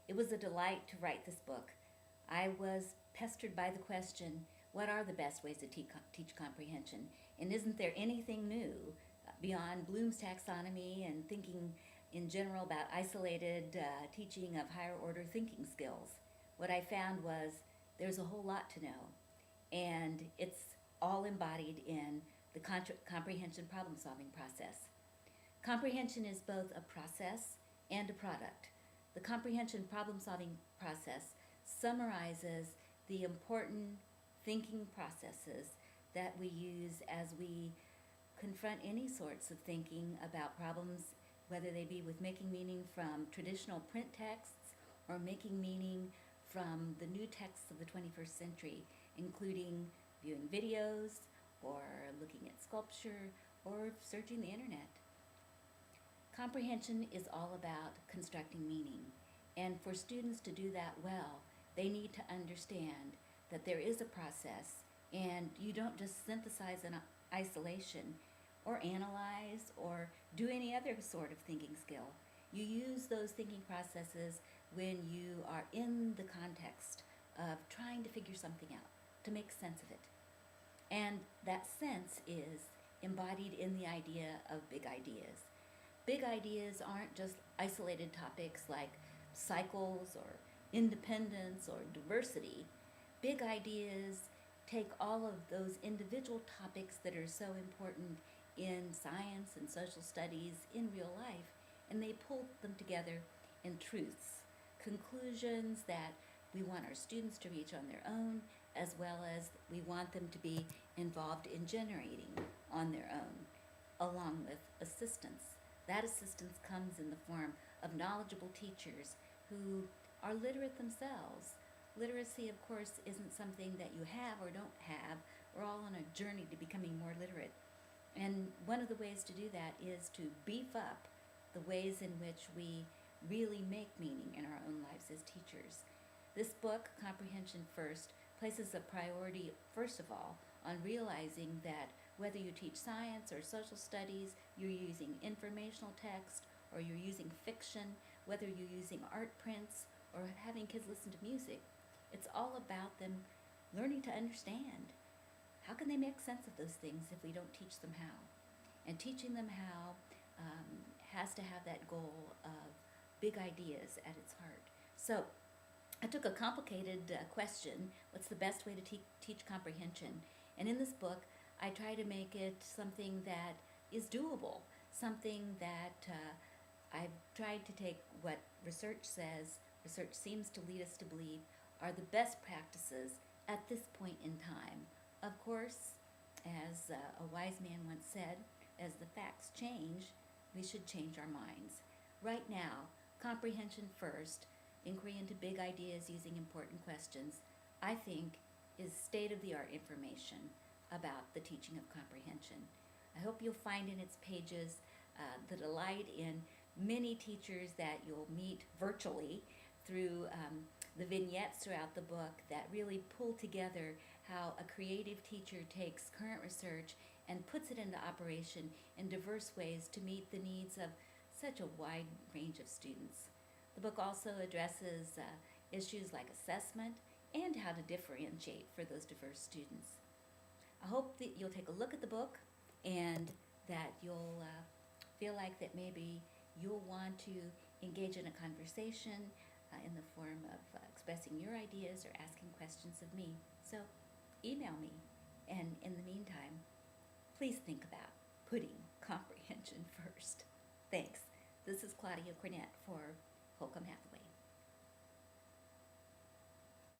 It was a delight to write this book. I was pestered by the question, what are the best ways to teach comprehension? And isn't there anything new beyond Bloom's taxonomy and thinking in general about isolated teaching of higher order thinking skills? What I found was there's a whole lot to know, and it's all embodied in the comprehension problem solving process. Comprehension is both a process and a product. The comprehension problem solving process summarizes the important thinking processes that we use as we confront any sorts of thinking about problems, whether they be with making meaning from traditional print texts or making meaning from the new texts of the 21st century, including viewing videos or looking at sculpture or searching the internet. Comprehension is all about constructing meaning, and for students to do that well, they need to understand that there is a process, and you don't just synthesize in isolation or analyze or do any other sort of thinking skill. You use those thinking processes when you are in the context of trying to figure something out, to make sense of it. And that sense is embodied in the idea of big ideas. Big ideas aren't just isolated topics like cycles or independence or diversity. Big ideas take all of those individual topics that are so important in science and social studies in real life, and they pull them together in truths, conclusions that we want our students to reach on their own, as well as we want them to be involved in generating on their own, along with assistance. That assistance comes in the form of knowledgeable teachers who are literate themselves. Literacy, of course, isn't something that you have or don't have. We're all on a journey to becoming more literate. And one of the ways to do that is to beef up the ways in which we really make meaning in our own lives as teachers. This book, Comprehension First, places a priority, first of all, on realizing that whether you teach science or social studies, you're using informational text or you're using fiction, whether you're using art prints or having kids listen to music, it's all about them learning to understand. How can they make sense of those things if we don't teach them how? And teaching them how has to have that goal of big ideas at its heart. So I took a complicated question, what's the best way to teach comprehension? And in this book, I try to make it something that is doable, something that I've tried to take what research says, research seems to lead us to believe, are the best practices at this point in time. Of course, as a wise man once said, as the facts change, we should change our minds. Right now, comprehension first, inquiry into big ideas using important questions, I think is state-of-the-art information about the teaching of comprehension. I hope you'll find in its pages the delight in many teachers that you'll meet virtually through the vignettes throughout the book that really pull together how a creative teacher takes current research and puts it into operation in diverse ways to meet the needs of such a wide range of students. The book also addresses issues like assessment and how to differentiate for those diverse students. I hope that you'll take a look at the book and that you'll feel like that maybe you'll want to engage in a conversation in the form of expressing your ideas or asking questions of me. So email me, and in the meantime, please think about putting comprehension first. Thanks. This is Claudia Cornett for Holcomb Hathaway.